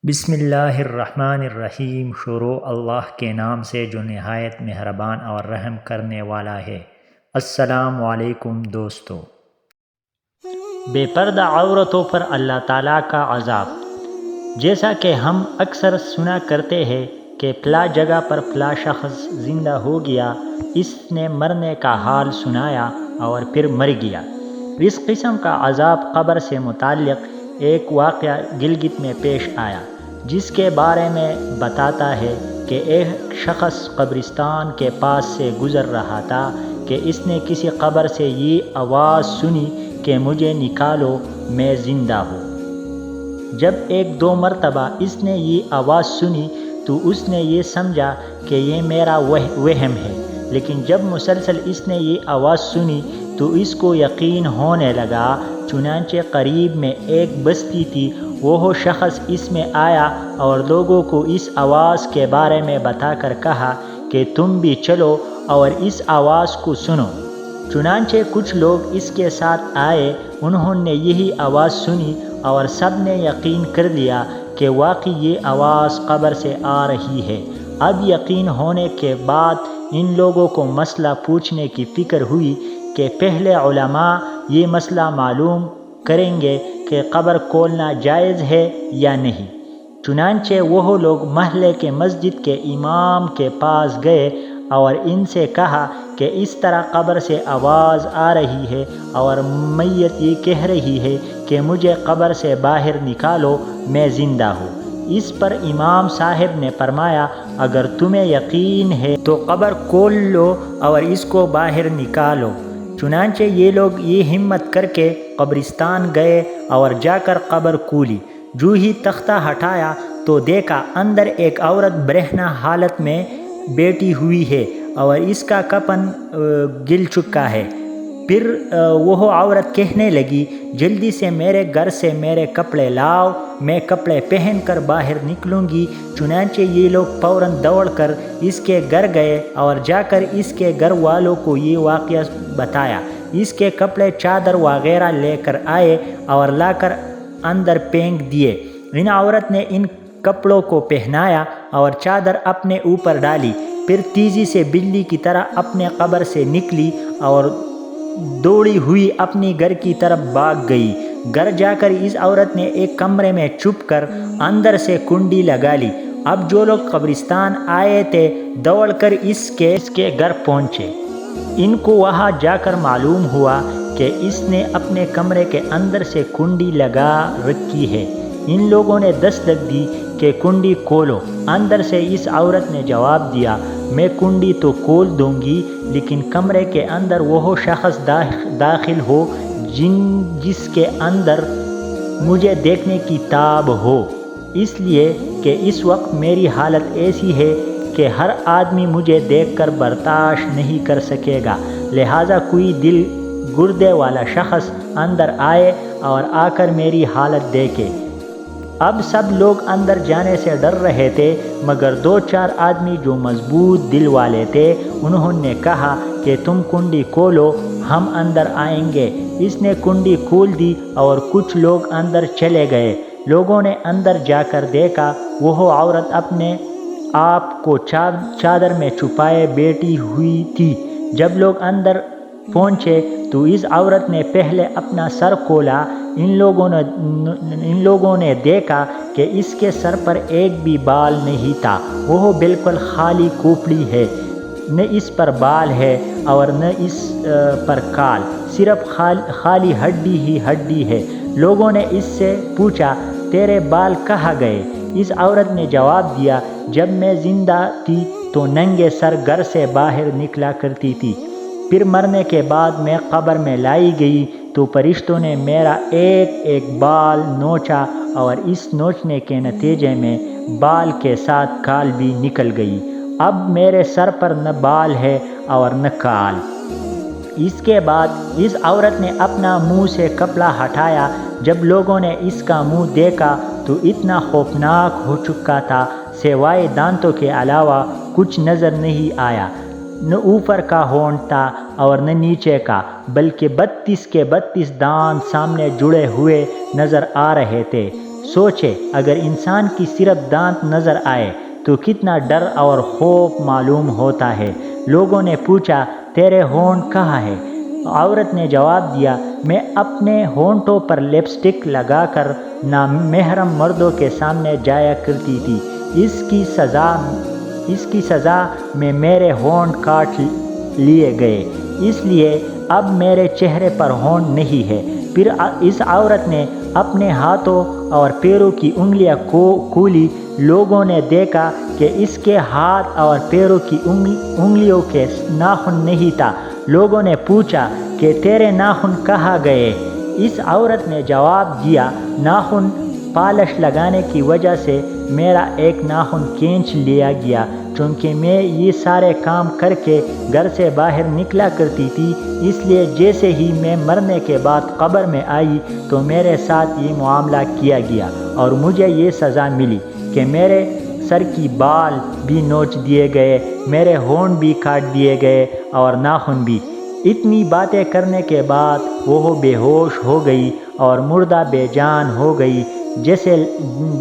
بسم اللہ الرحمن الرحیم۔ شروع اللہ کے نام سے جو نہایت مہربان اور رحم کرنے والا ہے۔ السلام علیکم دوستو۔ بے پردہ عورتوں پر اللہ تعالیٰ کا عذاب۔ جیسا کہ ہم اکثر سنا کرتے ہیں کہ فلاں جگہ پر فلاں شخص زندہ ہو گیا، اس نے مرنے کا حال سنایا اور پھر مر گیا۔ اس قسم کا عذاب قبر سے متعلق ایک واقعہ گلگت میں پیش آیا، جس کے بارے میں بتاتا ہے کہ ایک شخص قبرستان کے پاس سے گزر رہا تھا کہ اس نے کسی قبر سے یہ آواز سنی کہ مجھے نکالو، میں زندہ ہوں۔ جب ایک دو مرتبہ اس نے یہ آواز سنی تو اس نے یہ سمجھا کہ یہ میرا وہم ہے، لیکن جب مسلسل اس نے یہ آواز سنی تو اس کو یقین ہونے لگا۔ چنانچہ قریب میں ایک بستی تھی، وہ شخص اس میں آیا اور لوگوں کو اس آواز کے بارے میں بتا کر کہا کہ تم بھی چلو اور اس آواز کو سنو۔ چنانچہ کچھ لوگ اس کے ساتھ آئے، انہوں نے یہی آواز سنی اور سب نے یقین کر لیا کہ واقعی یہ آواز قبر سے آ رہی ہے۔ اب یقین ہونے کے بعد ان لوگوں کو مسئلہ پوچھنے کی فکر ہوئی کہ پہلے علماء یہ مسئلہ معلوم کریں گے کہ قبر کھولنا جائز ہے یا نہیں۔ چنانچہ وہ لوگ محلے کے مسجد کے امام کے پاس گئے اور ان سے کہا کہ اس طرح قبر سے آواز آ رہی ہے اور میت یہ کہہ رہی ہے کہ مجھے قبر سے باہر نکالو، میں زندہ ہوں۔ اس پر امام صاحب نے فرمایا، اگر تمہیں یقین ہے تو قبر کھول لو اور اس کو باہر نکالو۔ چنانچہ یہ لوگ یہ ہمت کر کے قبرستان گئے اور جا کر قبر کھولی۔ جو ہی تختہ ہٹایا تو دیکھا اندر ایک عورت برہنہ حالت میں بیٹھی ہوئی ہے اور اس کا کفن گل چکا ہے۔ پھر وہ عورت کہنے لگی، جلدی سے میرے گھر سے میرے کپڑے لاؤ، میں کپڑے پہن کر باہر نکلوں گی۔ چنانچہ یہ لوگ فوراً دوڑ کر اس کے گھر گئے اور جا کر اس کے گھر والوں کو یہ واقعہ بتایا۔ اس کے کپڑے چادر وغیرہ لے کر آئے اور لا کر اندر پھینک دیے۔ ان عورت نے ان کپڑوں کو پہنایا اور چادر اپنے اوپر ڈالی، پھر تیزی سے بلی کی طرح اپنے قبر سے نکلی اور دوڑی ہوئی اپنی گھر کی طرف بھاگ گئی۔ گھر جا کر اس عورت نے ایک کمرے میں چھپ کر اندر سے کنڈی لگا لی۔ اب جو لوگ قبرستان آئے تھے دوڑ کر اس کے گھر پہنچے۔ ان کو وہاں جا کر معلوم ہوا کہ اس نے اپنے کمرے کے اندر سے کنڈی لگا رکھی ہے۔ ان لوگوں نے دستک دی کہ کنڈی کھولو۔ اندر سے اس عورت نے جواب دیا، میں کنڈی تو کھول دوں گی، لیکن کمرے کے اندر وہ شخص داخل ہو جس کے اندر مجھے دیکھنے کی تاب ہو، اس لیے کہ اس وقت میری حالت ایسی ہے کہ ہر آدمی مجھے دیکھ کر برداشت نہیں کر سکے گا، لہٰذا کوئی دل گردے والا شخص اندر آئے اور آ کر میری حالت دیکھے۔ اب سب لوگ اندر جانے سے ڈر رہے تھے، مگر دو چار آدمی جو مضبوط دل والے تھے انہوں نے کہا کہ تم کنڈی کھولو، ہم اندر آئیں گے۔ اس نے کنڈی کھول دی اور کچھ لوگ اندر چلے گئے۔ لوگوں نے اندر جا کر دیکھا وہ عورت اپنے آپ کو چادر میں چھپائے بیٹھی ہوئی تھی۔ جب لوگ اندر پہنچے تو اس عورت نے پہلے اپنا سر کھولا۔ ان لوگوں نے دیکھا کہ اس کے سر پر ایک بھی بال نہیں تھا، وہ بالکل خالی کھوپڑی ہے، نہ اس پر بال ہے اور نہ اس پر کال، صرف خالی ہڈی ہی ہڈی ہے۔ لوگوں نے اس سے پوچھا، تیرے بال کہاں گئے؟ اس عورت نے جواب دیا، جب میں زندہ تھی تو ننگے سر گھر سے باہر نکلا کرتی تھی، پھر مرنے کے بعد میں قبر میں لائی گئی تو فرشتوں نے میرا ایک ایک بال نوچا اور اس نوچنے کے نتیجے میں بال کے ساتھ کال بھی نکل گئی۔ اب میرے سر پر نہ بال ہے اور نہ کال۔ اس کے بعد اس عورت نے اپنا منہ سے کپڑا ہٹایا۔ جب لوگوں نے اس کا منہ دیکھا تو اتنا خوفناک ہو چکا تھا، سوائے دانتوں کے علاوہ کچھ نظر نہیں آیا۔ نہ اوپر کا ہونٹ تھا اور نہ نیچے کا، بلکہ 32 کے 32 دانت سامنے جڑے ہوئے نظر آ رہے تھے۔ سوچے اگر انسان کی صرف دانت نظر آئے تو کتنا ڈر اور خوف معلوم ہوتا ہے۔ لوگوں نے پوچھا تیرے ہونٹ کہاں ہے؟ عورت نے جواب دیا میں اپنے ہونٹوں پر لپسٹک لگا کر نامحرم مردوں کے سامنے جایا کرتی تھی۔ اس کی سزا میں میرے ہونٹ کاٹ لیے گئے، اس لیے اب میرے چہرے پر ہونٹ نہیں ہے۔ پھر اس عورت نے اپنے ہاتھوں اور پیروں کی انگلیاں کھولی۔ لوگوں نے دیکھا کہ اس کے ہاتھ اور پیروں کی انگلیوں کے ناخن نہیں تھا۔ لوگوں نے پوچھا کہ تیرے ناخن کہاں گئے؟ اس عورت نے جواب دیا ناخن پالش لگانے کی وجہ سے میرا ایک ناخن کھینچ لیا گیا، چونکہ میں یہ سارے کام کر کے گھر سے باہر نکلا کرتی تھی، اس لیے جیسے ہی میں مرنے کے بعد قبر میں آئی تو میرے ساتھ یہ معاملہ کیا گیا اور مجھے یہ سزا ملی کہ میرے سر کی بال بھی نوچ دیے گئے، میرے ہونٹ بھی کاٹ دیے گئے اور ناخن بھی۔ اتنی باتیں کرنے کے بعد وہ بے ہوش ہو گئی اور مردہ بے جان ہو گئی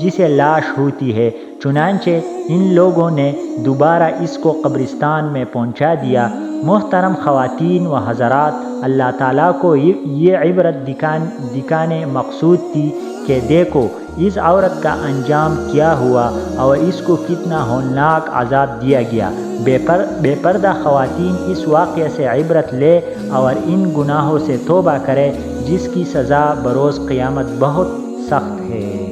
جسے لاش ہوتی ہے۔ چنانچہ ان لوگوں نے دوبارہ اس کو قبرستان میں پہنچا دیا۔ محترم خواتین و حضرات، اللہ تعالیٰ کو یہ عبرت دکھانے مقصود تھی کہ دیکھو اس عورت کا انجام کیا ہوا اور اس کو کتنا ہولناک عذاب دیا گیا۔ بے پردہ خواتین اس واقعے سے عبرت لے اور ان گناہوں سے توبہ کرے جس کی سزا بروز قیامت بہت سخت ہے۔